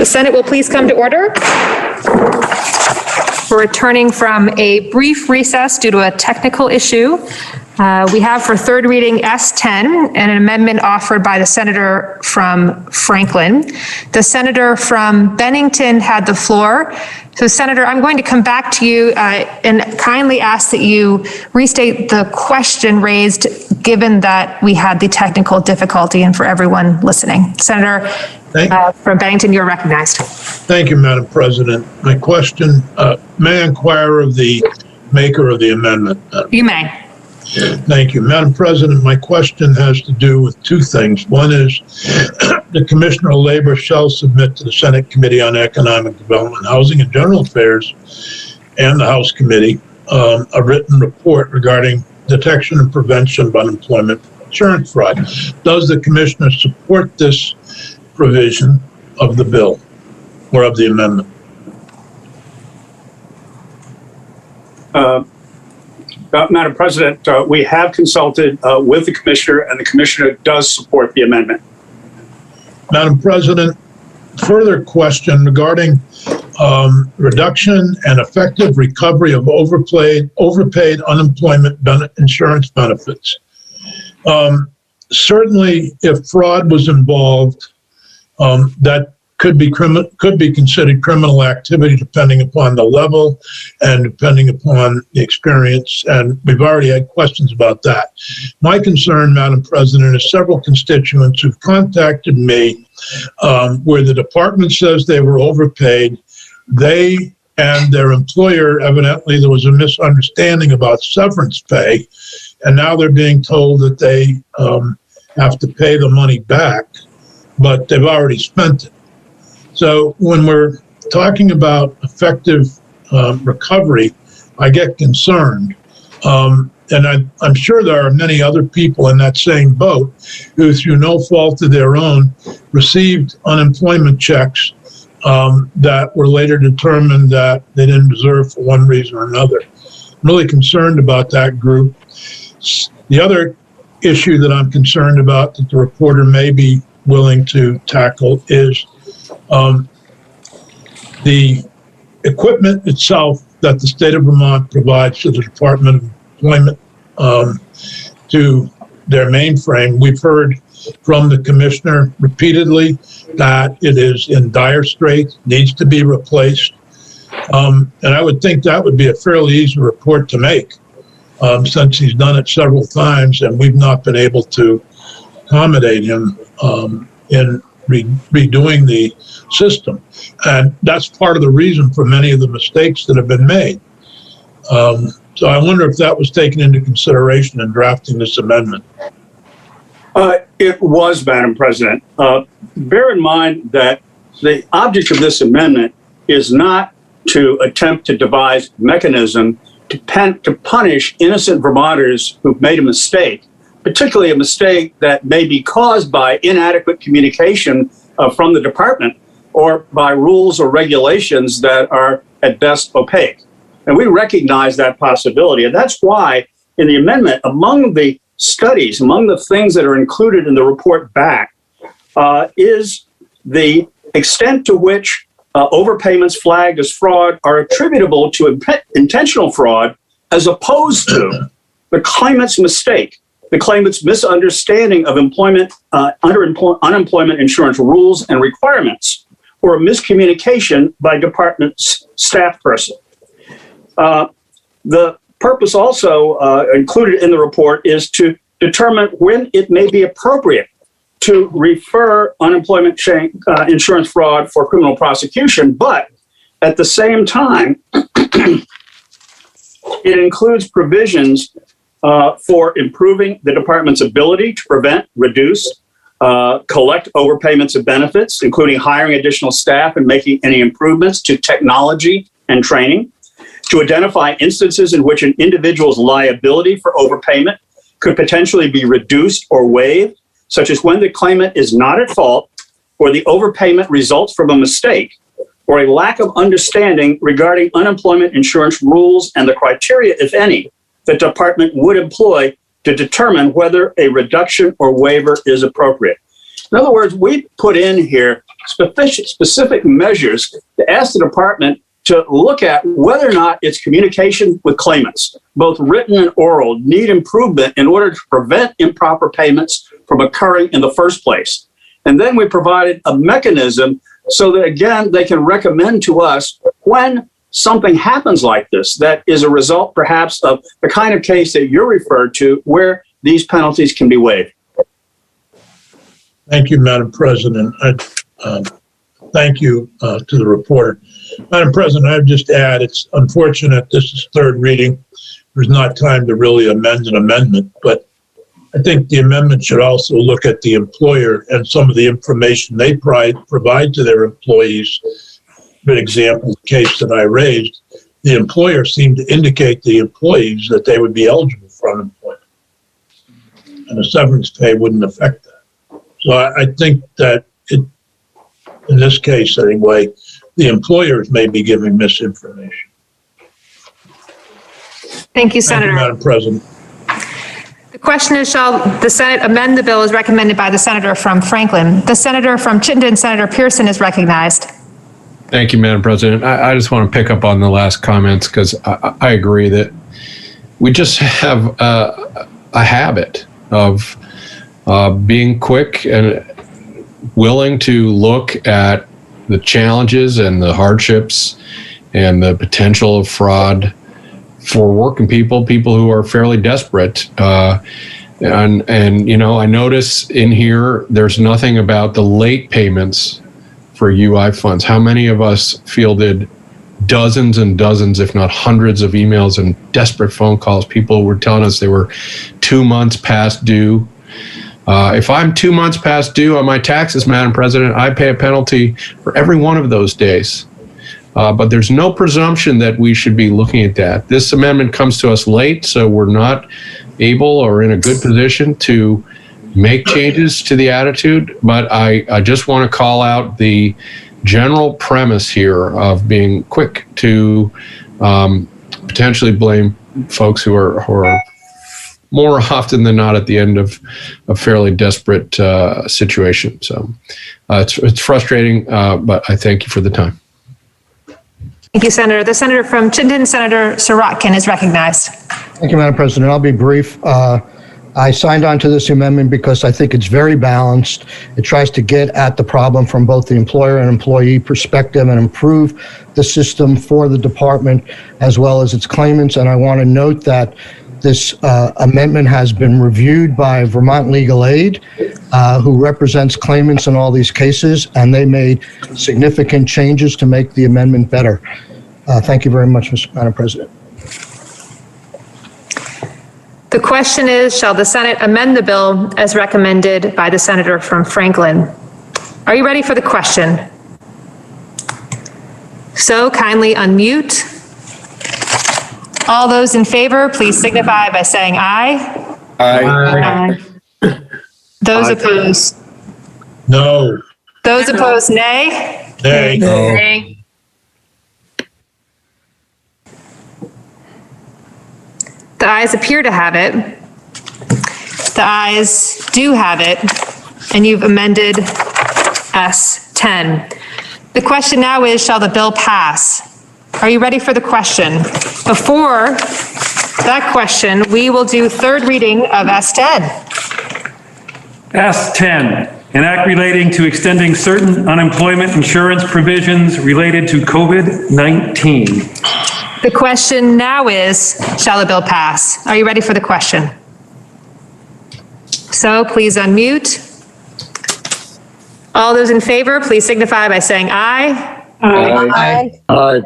The Senate will please come to order. We're returning from a brief recess due to a technical issue. We have for third reading S10 and an amendment offered by the senator from Franklin. The senator from Bennington had the floor. So Senator, I'm going to come back to you and kindly ask that you restate the question raised, given that we had the technical difficulty, and for everyone listening. Senator from Bennington, you're recognized. Thank you, Madam President. My question, may I inquire of the maker of the amendment? You may. Thank you. Madam President, my question has to do with two things. One is the Commissioner of Labor shall submit to the Senate Committee on Economic Development, Housing and General Affairs and the House Committee a written report regarding detection and prevention of unemployment insurance fraud. Does the Commissioner support this provision of the bill or of the amendment? Madam President, we have consulted with the Commissioner, and the Commissioner does support the amendment. Madam President, further question regarding reduction and effective recovery of overpaid unemployment insurance benefits. Certainly, if fraud was involved, that could be considered criminal activity, depending upon the level and depending upon the experience. And we've already had questions about that. My concern, Madam President, is several constituents who've contacted me where the department says they were overpaid. They and their employer, evidently there was a misunderstanding about severance pay, and now they're being told that they have to pay the money back, but they've already spent it. So when we're talking about effective recovery, I get concerned. And I'm sure there are many other people in that same boat who, through no fault of their own, received unemployment checks that were later determined that they didn't deserve for one reason or another. I'm really concerned about that group. The other issue that I'm concerned about that the reporter may be willing to tackle is the equipment itself that the state of Vermont provides to the Department of Employment to their mainframe. We've heard from the commissioner repeatedly that it is in dire straits, needs to be replaced. And I would think that would be a fairly easy report to make since he's done it several times and we've not been able to accommodate him in redoing the system. And that's part of the reason for many of the mistakes that have been made. So I wonder if that was taken into consideration in drafting this amendment. It was, Madam President. Bear in mind that the object of this amendment is not to attempt to devise a mechanism to punish innocent Vermonters who've made a mistake, particularly a mistake that may be caused by inadequate communication from the department or by rules or regulations that are at best opaque. And we recognize that possibility. And that's why in the amendment, among the studies, among the things that are included in the report back, is the extent to which overpayments flagged as fraud are attributable to intentional fraud as opposed to the claimant's mistake, the claimant's misunderstanding of unemployment insurance rules and requirements, or a miscommunication by department staff person. The purpose also included in the report is to determine when it may be appropriate to refer unemployment insurance fraud for criminal prosecution, but at the same time, it includes provisions for improving the department's ability to prevent, reduce, collect overpayments of benefits, including hiring additional staff and making any improvements to technology and training, to identify instances in which an individual's liability for overpayment could potentially be reduced or waived, such as when the claimant is not at fault or the overpayment results from a mistake or a lack of understanding regarding unemployment insurance rules and the criteria, if any, the department would employ to determine whether a reduction or waiver is appropriate. In other words, we put in here specific measures to ask the department to look at whether or not its communication with claimants, both written and oral, need improvement in order to prevent improper payments from occurring in the first place. And then we provided a mechanism so that, again, they can recommend to us when something happens like this, that is a result perhaps of the kind of case that you're referred to, where these penalties can be waived. Thank you, Madam President. Thank you to the reporter. Madam President, I'd just add, it's unfortunate this is third reading. There's not time to really amend an amendment, but I think the amendment should also look at the employer and some of the information they provide to their employees. For example, the case that I raised, the employer seemed to indicate to the employees that they would be eligible for unemployment, and the severance pay wouldn't affect that. So I think that in this case anyway, the employers may be giving misinformation. Thank you, Senator. Thank you, Madam President. The question is, shall the Senate amend the bill as recommended by the senator from Franklin? The senator from Chittenden, Senator Pearson, is recognized. Thank you, Madam President. I just want to pick up on the last comments because I agree that we just have a habit of being quick and willing to look at the challenges and the hardships and the potential of fraud for working people who are fairly desperate. And you know, I notice in here, there's nothing about the late payments for UI funds. How many of us fielded dozens and dozens, if not hundreds of emails and desperate phone calls? People were telling us they were 2 months past due. If I'm 2 months past due on my taxes, Madam President, I pay a penalty for every one of those days. But there's no presumption that we should be looking at that. This amendment comes to us late, so we're not able or in a good position to make changes to the attitude. But I just want to call out the general premise here of being quick to potentially blame folks who are more often than not at the end of a fairly desperate situation. So it's frustrating, but I thank you for the time. Thank you, Senator. The senator from Chittenden, Senator Sirotkin, is recognized. Thank you, Madam President. I'll be brief. I signed on to this amendment because I think it's very balanced. It tries to get at the problem from both the employer and employee perspective and improve the system for the department as well as its claimants. And I want to note that this amendment has been reviewed by Vermont Legal Aid, who represents claimants in all these cases, and they made significant changes to make the amendment better. Thank you very much, Madam President. The question is, shall the Senate amend the bill as recommended by the senator from Franklin? Are you ready for the question? So kindly unmute. All those in favor, please signify by saying aye. Aye. Aye. Those opposed? No. Those opposed, nay? Nay. Nay. The ayes appear to have it. The ayes do have it, and you've amended S10. The question now is, shall the bill pass? Are you ready for the question? Before that question, we will do third reading of S10. S10, an act relating to extending certain unemployment insurance provisions related to COVID-19. The question now is, shall the bill pass? Are you ready for the question? So please unmute. All those in favor, please signify by saying aye. Aye. Aye.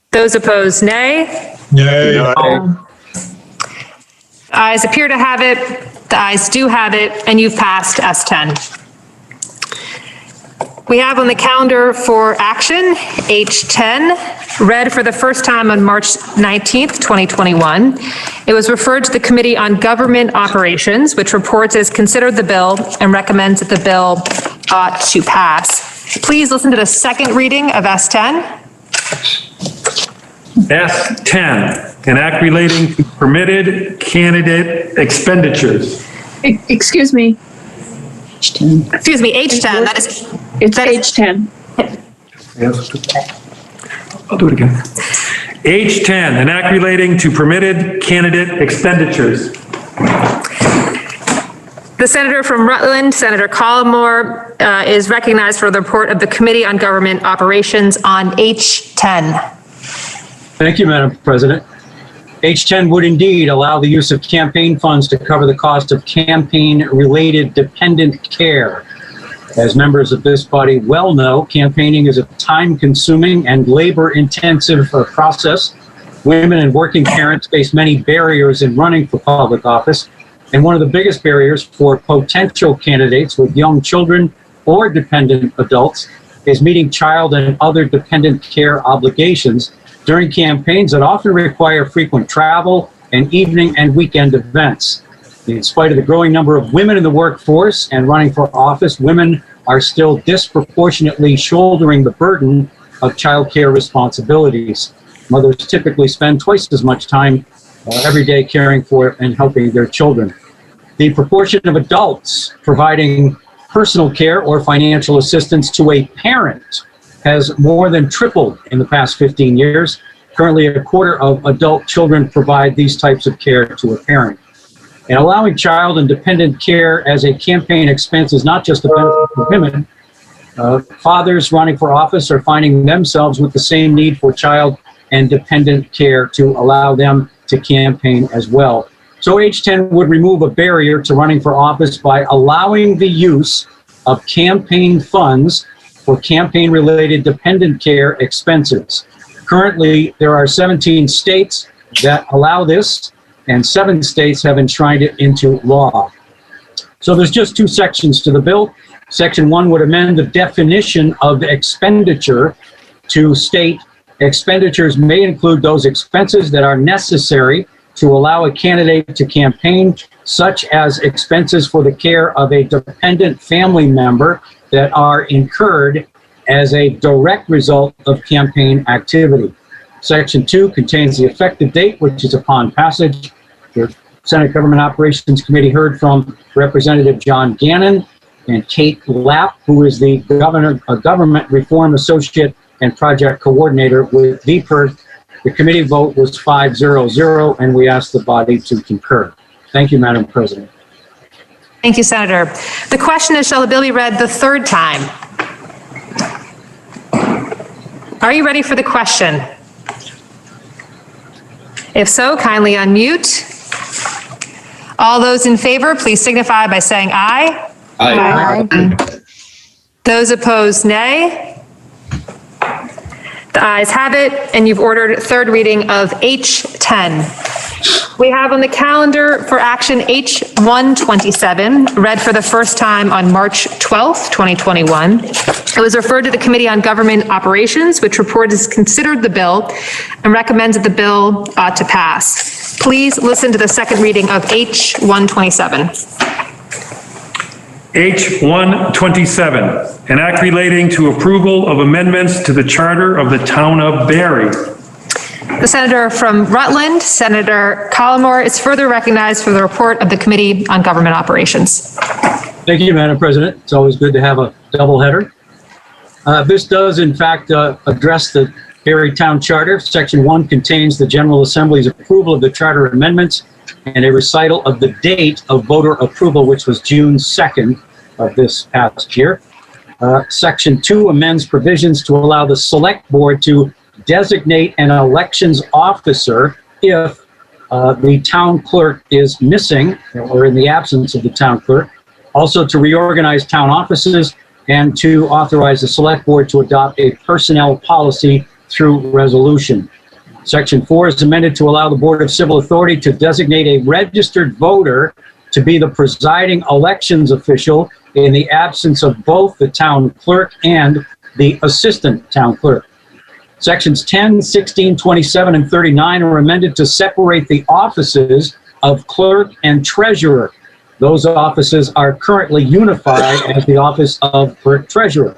Those opposed, nay. Nay. Ayes appear to have it. The ayes do have it, and you've passed S10. We have on the calendar for action H10, read for the first time on March 19th, 2021. It was referred to the Committee on Government Operations, which reports has considered the bill and recommends that the bill ought to pass. Please listen to the second reading of S10. S10, an act relating to permitted candidate expenditures. Excuse me. Excuse me, H10, that is It's page 10. I'll do it again. H10, an act relating to permitted candidate expenditures. The senator from Rutland, Senator Collmore, is recognized for the report of the Committee on Government Operations on H10. Thank you, Madam President. H10 would indeed allow the use of campaign funds to cover the cost of campaign-related dependent care. As members of this body well know, campaigning is a time-consuming and labor-intensive process. Women and working parents face many barriers in running for public office, and one of the biggest barriers for potential candidates with young children or dependent adults is meeting child and other dependent care obligations during campaigns that often require frequent travel and evening and weekend events. In spite of the growing number of women in the workforce and running for office, women are still disproportionately shouldering the burden of child care responsibilities. Mothers typically spend twice as much time every day caring for and helping their children. The proportion of adults providing personal care or financial assistance to a parent has more than tripled in the past 15 years. Currently, a quarter of adult children provide these types of care to a parent. And allowing child and dependent care as a campaign expense is not just a benefit for women. Fathers running for office are finding themselves with the same need for child and dependent care to allow them to campaign as well. So H10 would remove a barrier to running for office by allowing the use of campaign funds for campaign-related dependent care expenses. Currently, there are 17 states that allow this, and 7 states have enshrined it into law. So there's just 2 sections to the bill. Section 1 would amend the definition of expenditure to state expenditures may include those expenses that are necessary to allow a candidate to campaign, such as expenses for the care of a dependent family member that are incurred as a direct result of campaign activity. Section 2 contains the effective date, which is upon passage. The Senate Government Operations Committee heard from Representative John Gannon and Kate Lapp, who is the Government Reform Associate and Project Coordinator with VPIRG. The committee vote was 5-0-0, and we ask the body to concur. Thank you, Madam President. Thank you, Senator. The question is, shall the bill be read the 3rd time? Are you ready for the question? If so, kindly unmute. All those in favor, please signify by saying aye. Aye. Those opposed, nay. The ayes have it, and you've ordered 3rd reading of H10. We have on the calendar for action H127, read for the first time on March 12th, 2021. It was referred to the Committee on Government Operations, which report has considered the bill and recommends that the bill ought to pass. Please listen to the 2nd reading of H127. H127, an act relating to approval of amendments to the charter of the town of Barry. The senator from Rutland, Senator Collmore, is further recognized for the report of the Committee on Government Operations. Thank you, Madam President. It's always good to have a double header. This does, in fact, address the Barry Town Charter. Section 1 contains the General Assembly's approval of the charter amendments and a recital of the date of voter approval, which was June 2nd of this past year. Section 2 amends provisions to allow the Select Board to designate an elections officer if the town clerk is missing or in the absence of the town clerk. Also to reorganize town offices and to authorize the Select Board to adopt a personnel policy through resolution. Section 4 is amended to allow the Board of Civil Authority to designate a registered voter to be the presiding elections official in the absence of both the town clerk and the assistant town clerk. Sections 10, 16, 27, and 39 are amended to separate the offices of clerk and treasurer. Those offices are currently unified as the office of clerk treasurer.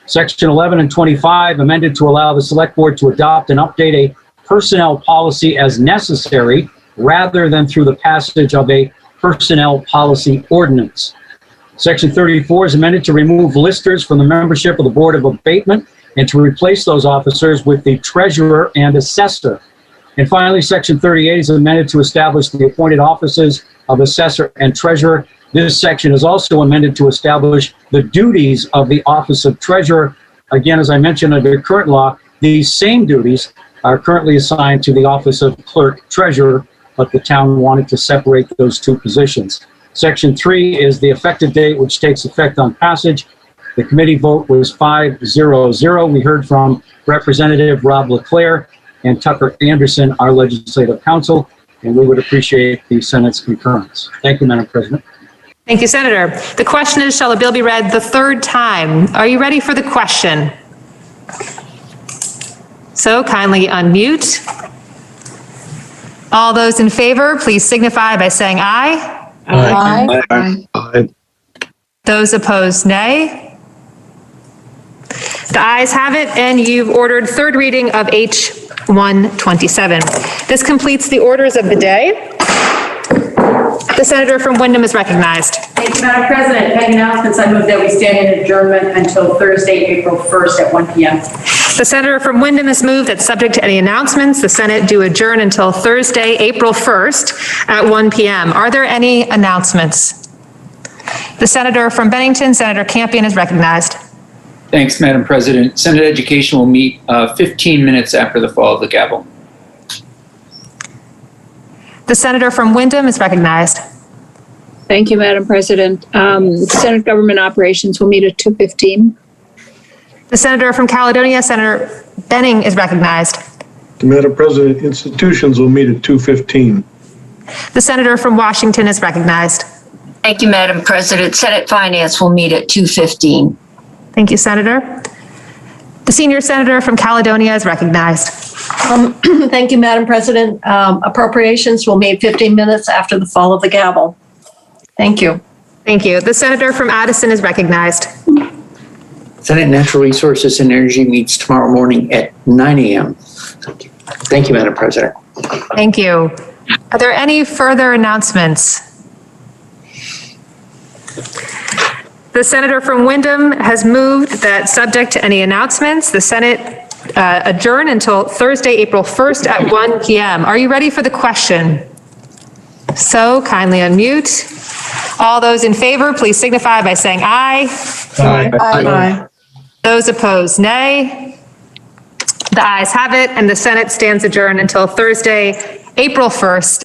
Section 11 and 25 amended to allow the Select Board to adopt and update a personnel policy as necessary rather than through the passage of a personnel policy ordinance. Section 34 is amended to remove listers from the membership of the Board of Abatement and to replace those officers with the treasurer and assessor. And finally, Section 38 is amended to establish the appointed offices of assessor and treasurer. This section is also amended to establish the duties of the office of treasurer. Again, as I mentioned, under current law, these same duties are currently assigned to the office of clerk treasurer, but the town wanted to separate those two positions. Section 3 is the effective date, which takes effect on passage. The committee vote was 5-0-0. We heard from Representative Rob LeClaire and Tucker Anderson, our legislative counsel, and we would appreciate the Senate's concurrence. Thank you, Madam President. Thank you, Senator. The question is, shall the bill be read the third time? Are you ready for the question? So kindly unmute. All those in favor, please signify by saying aye. Aye. Those opposed, nay. The ayes have it, and you've ordered third reading of H 127. This completes the orders of the day. The senator from Wyndham is recognized. Thank you, Madam President. Pending announcements, I move that we stand in adjournment until Thursday, April 1st at 1 p.m. The senator from Wyndham has moved that subject to any announcements, the Senate do adjourn until Thursday, April 1st at 1 p.m. Are there any announcements? The senator from Bennington, Senator Campion, is recognized. Thanks, Madam President. Senate Education will meet 15 minutes after the fall of the gavel. The senator from Wyndham is recognized. Thank you, Madam President. Senate Government Operations will meet at 2:15. The senator from Caledonia, Senator Benning, is recognized. Madam President, institutions will meet at 2:15. The senator from Washington is recognized. Thank you, Madam President. Senate Finance will meet at 2:15. Thank you, Senator. The senior senator from Caledonia is recognized. Thank you, Madam President. Appropriations will meet 15 minutes after the fall of the gavel. Thank you. Thank you. The senator from Addison is recognized. Senate Natural Resources and Energy meets tomorrow morning at 9 a.m. Thank you, Madam President. Thank you. Are there any further announcements? The senator from Wyndham has moved that subject to any announcements, the Senate adjourn until Thursday, April 1st at 1 p.m. Are you ready for the question? So kindly unmute. All those in favor, please signify by saying aye. Aye. Those opposed, nay. The ayes have it, and the Senate stands adjourned until Thursday, April 1st